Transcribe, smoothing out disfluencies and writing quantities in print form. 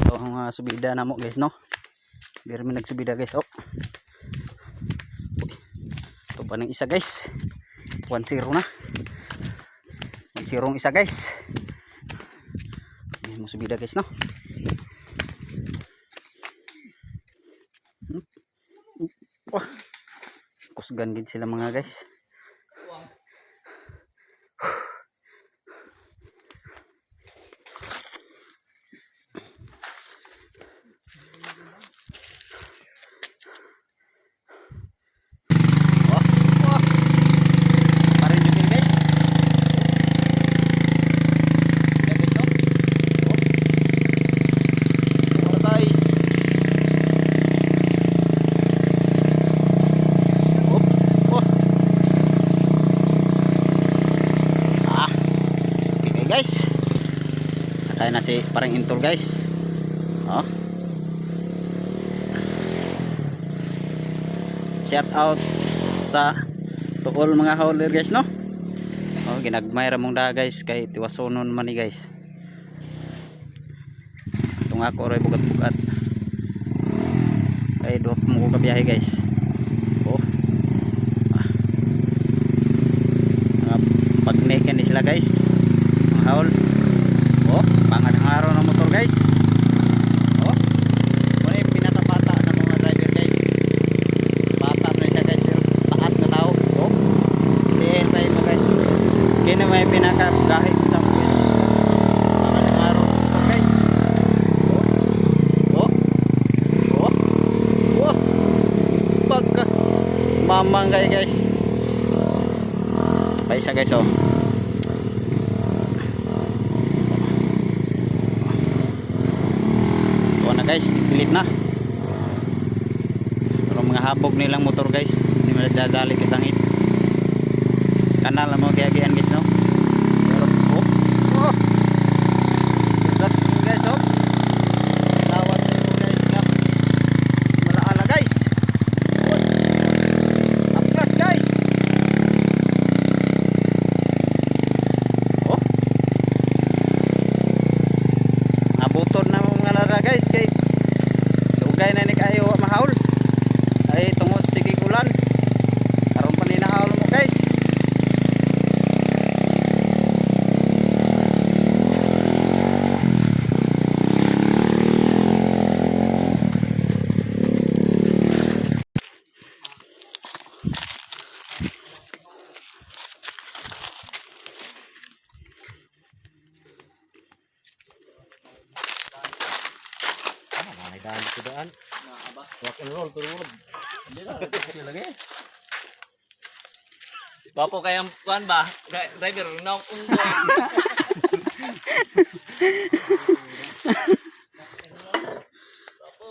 Ang subida na mo guys, no? Biro mi nagsubida guys. Oh. Ito pa ng isa guys. 1-0 na. 1-0 isa guys. Ayan mo subida guys, no? Wah. Kusgan gid sila mga guys. Guys, sakay na si parang intol guys. Oh. Shout out sa tuol mga hauler guys, no? Oh, ginagmay ra mong da guys kay tiwasonon man ni guys. Tung ako ray bugat-bugat. Kay do mo ka biyahe guys. Oh. Pagnekan ni sila guys. Haul. Oh, pangadang araw ng motor guys. Oh. Muna yung pinatapata ng mga driver guys. Bata pa rin siya guys, pero taas na tao. Oh. Diyan pa mo guys. Kaya may pinakagahit sa mga pangadang araw ng motor guys. Oh. Oh. Oh. Oh. Pagka mamanggay guys. Paisa guys, oh. Guys, pilit na. Pero mga habog nilang motor guys, hindi mo nadadali ka sangit. Kanal mo kaya gian guys, no? Pero oh. Oh. Guys, oh. Lawat nyo guys, nga. Malaala guys. Oh. Upload guys. Oh. Nabuton na mga lara guys kay dugay na ni kayo mahaul ay tungod sige ulan karon pa ni nahaul mo guys. Daan ko daan. Rock and roll turun. Hindi na lagi. Bapo kayang kuan ba? Driver na unggoy.